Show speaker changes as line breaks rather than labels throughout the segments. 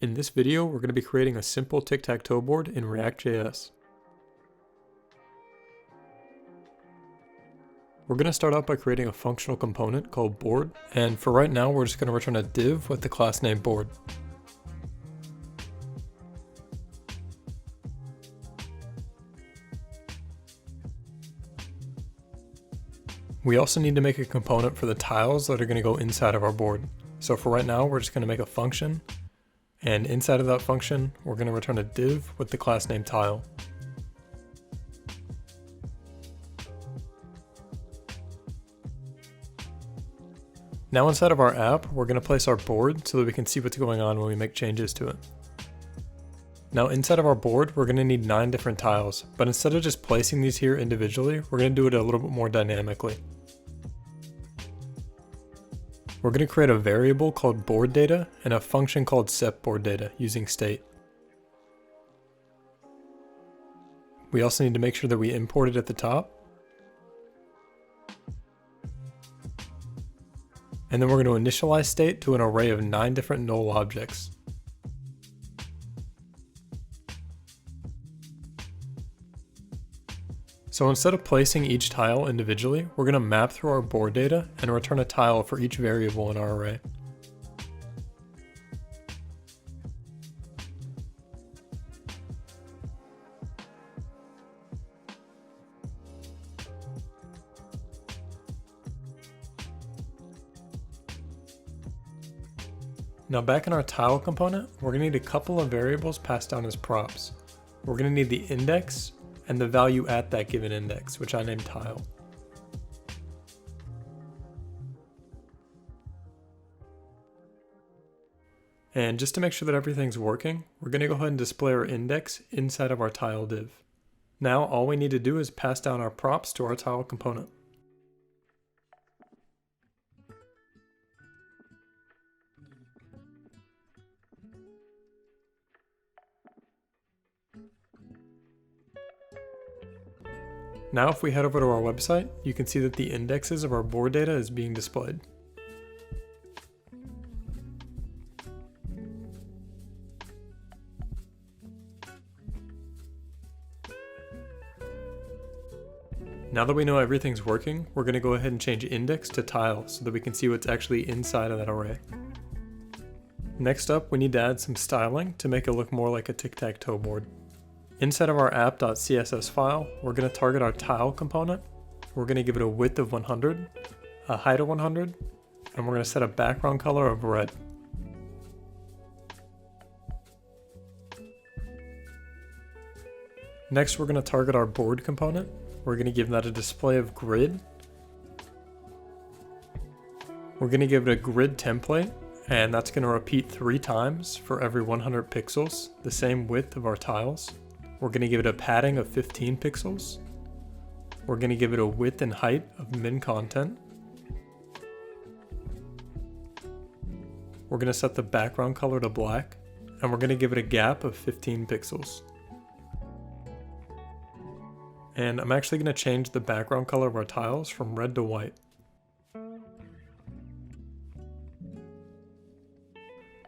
In this video, we're going to be creating a simple tic-tac-toe board in React.Js. We're going to start out by creating a functional component called board, and for right now we're just going to return a div with the class name board. We also need to make a component for the tiles that are going to go inside of our board. So for right now, we're just going to make a function, and inside of that function, we're going to return a div with the class name tile. Now inside of our app, we're going to place our board so that we can see what's going on when we make changes to it. Now inside of our board, we're going to need 9 different tiles, but instead of just placing these here individually, we're going to do it a little bit more dynamically. We're going to create a variable called board data and a function called setBoardData using state. We also need to make sure that we import it at the top. And then we're going to initialize state to an array of 9 different null objects. So instead of placing each tile individually, we're going to map through our board data and return a tile for each variable in our array. Now back in our tile component, we're going to need a couple of variables passed down as props. We're going to need the index and the value at that given index, which I named tile. And just to make sure that everything's working, we're going to go ahead and display our index inside of our tile div. Now all we need to do is pass down our props to our tile component. Now if we head over to our website, you can see that the indexes of our board data is being displayed. Now that we know everything's working, we're going to go ahead and change index to tile so that we can see what's actually inside of that array. Next up, we need to add some styling to make it look more like a tic-tac-toe board. Inside of our app.css file, we're going to target our tile component. We're going to give it a width of 100, a height of 100, and we're going to set a background color of red. Next, we're going to target our board component. We're going to give that a display of grid. We're going to give it a grid template, and that's going to repeat 3 times for every 100 pixels, the same width of our tiles. We're going to give it a padding of 15 pixels. We're going to give it a width and height of min content. We're going to set the background color to black, and we're going to give it a gap of 15 pixels. And I'm actually going to change the background color of our tiles from red to white.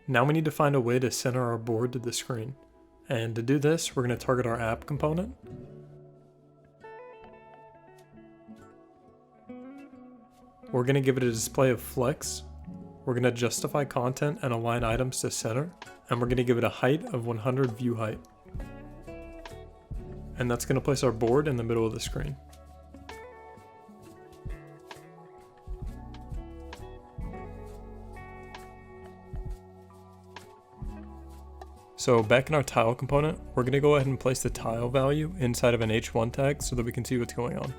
Now we need to find a way to center our board to the screen. And to do this, we're going to target our app component. We're going to give it a display of flex. We're going to justify content and align items to center. And we're going to give it a height of 100 view height. And that's going to place our board in the middle of the screen. So back in our tile component, we're going to go ahead and place the tile value inside of an h1 tag so that we can see what's going on.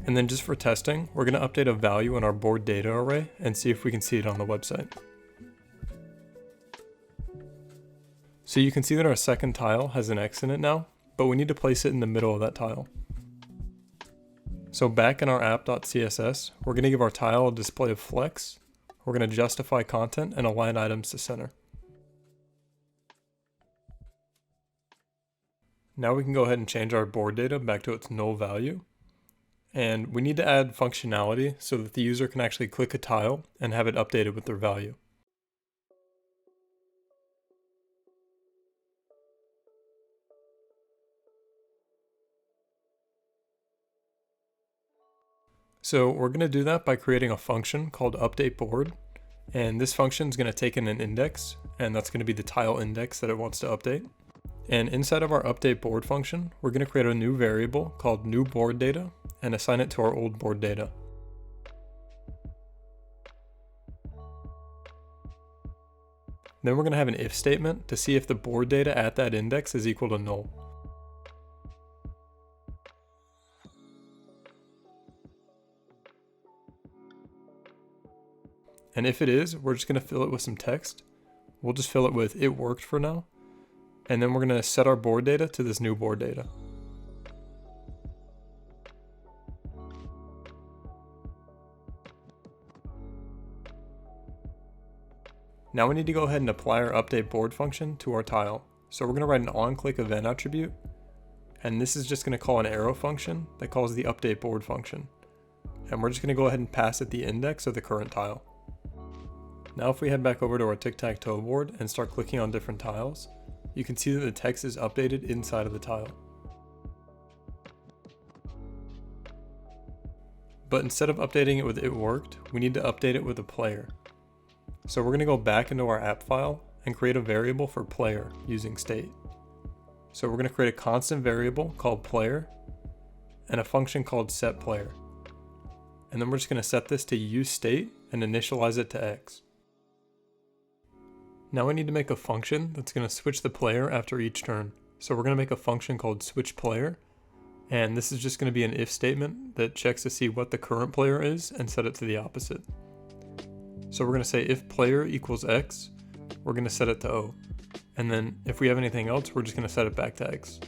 And then just for testing, we're going to update a value in our board data array and see if we can see it on the website. So you can see that our second tile has an X in it now, but we need to place it in the middle of that tile. So back in our app.css, we're going to give our tile a display of flex. We're going to justify content and align items to center. Now we can go ahead and change our board data back to its null value. And we need to add functionality so that the user can actually click a tile and have it updated with their value. So we're going to do that by creating a function called updateBoard, and this function is going to take in an index, and that's going to be the tile index that it wants to update. And inside of our updateBoard function, we're going to create a new variable called newBoardData and assign it to our old board data. Then we're going to have an if statement to see if the board data at that index is equal to null. And if it is, we're just going to fill it with some text. We'll just fill it with "it worked" for now. And then we're going to set our board data to this new board data. Now we need to go ahead and apply our updateBoard function to our tile. So we're going to write an onClick event attribute, and this is just going to call an arrow function that calls the updateBoard function. And we're just going to go ahead and pass it the index of the current tile. Now if we head back over to our TicTacToe board and start clicking on different tiles, you can see that the text is updated inside of the tile. But instead of updating it with "it worked," we need to update it with a player. So we're going to go back into our app file and create a variable for player using state. So we're going to create a constant variable called player and a function called setPlayer. And then we're just going to set this to useState and initialize it to x. Now we need to make a function that's going to switch the player after each turn. So we're going to make a function called switchPlayer, and this is just going to be an if statement that checks to see what the current player is and set it to the opposite. So we're going to say if player equals x, we're going to set it to O. And then if we have anything else, we're just going to set it back to x.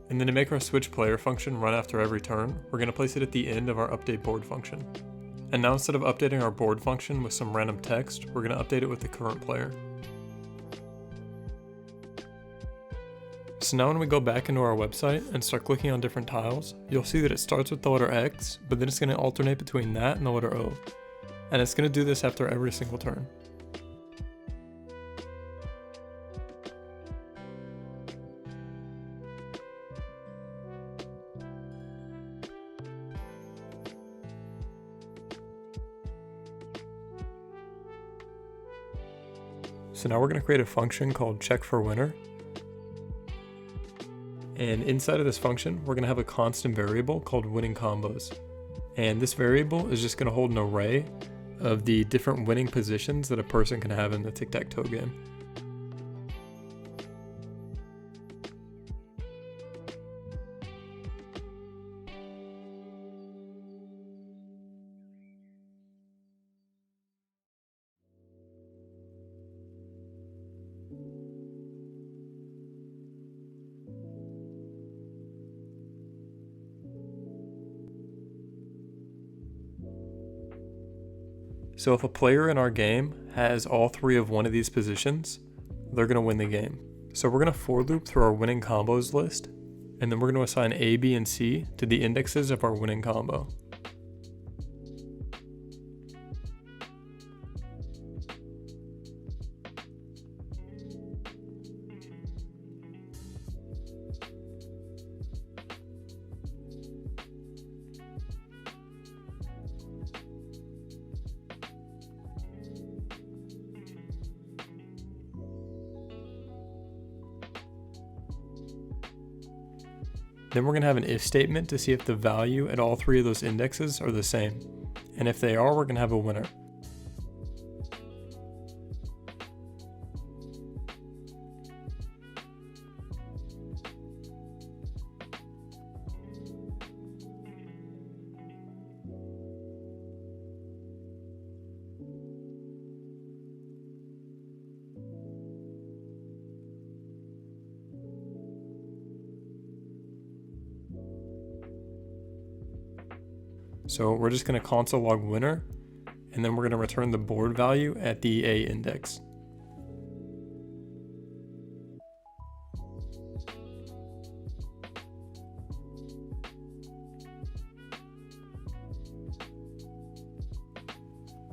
And then to make our switchPlayer function run after every turn, we're going to place it at the end of our updateBoard function. And now instead of updating our board function with some random text, we're going to update it with the current player. So now when we go back into our website and start clicking on different tiles, you'll see that it starts with the letter X, but then it's going to alternate between that and the letter O. And it's going to do this after every single turn. So now we're going to create a function called checkForWinner. And inside of this function, we're going to have a constant variable called winning combos. And this variable is just going to hold an array of the different winning positions that a person can have in the tic-tac-toe game. So if a player in our game has all three of one of these positions, they're going to win the game. So we're going to for loop through our winning combos list, and then we're going to assign A, B, and C to the indexes of our winning combo. Then we're going to have an if statement to see if the value at all three of those indexes are the same. And if they are, we're going to have a winner. So we're just going to console log winner, and then we're going to return the board value at the A index.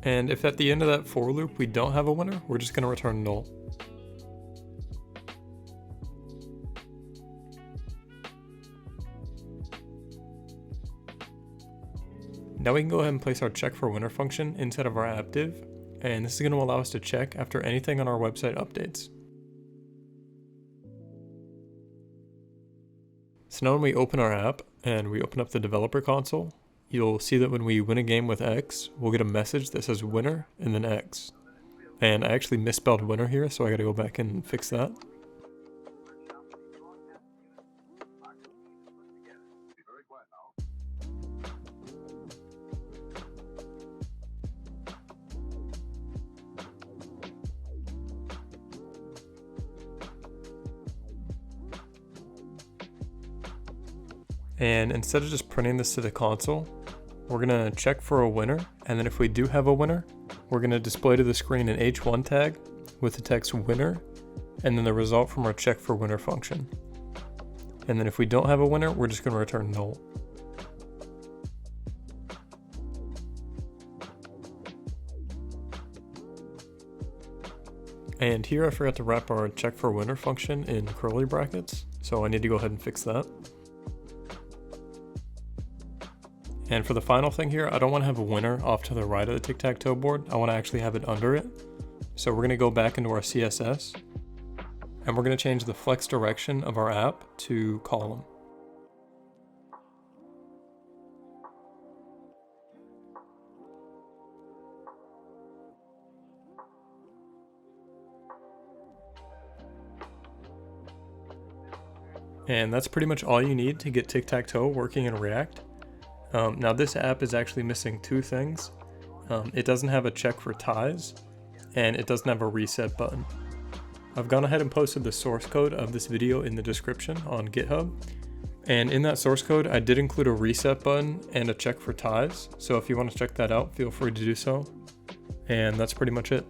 And if at the end of that for loop we don't have a winner, we're just going to return null. Now we can go ahead and place our check for winner function inside of our app div, and this is going to allow us to check after anything on our website updates. So now when we open our app and we open up the developer console, you'll see that when we win a game with X, we'll get a message that says winner and then X. And I actually misspelled winner here, so I gotta go back and fix that. And instead of just printing this to the console, we're gonna check for a winner, and then if we do have a winner, we're gonna display to the screen an h1 tag with the text winner, and then the result from our check for winner function. And then if we don't have a winner, we're just gonna return null. And here I forgot to wrap our check for winner function in curly brackets, so I need to go ahead and fix that. And for the final thing here, I don't want to have a winner off to the right of the tic-tac-toe board. I want to actually have it under it. So we're going to go back into our CSS, and we're going to change the flex direction of our app to column. And that's pretty much all you need to get tic-tac-toe working in React. Now this app is actually missing two things. It doesn't have a check for ties, and it doesn't have a reset button. I've gone ahead and posted the source code of this video in the description on GitHub. And in that source code, I did include a reset button and a check for ties. So if you want to check that out, feel free to do so. And that's pretty much it.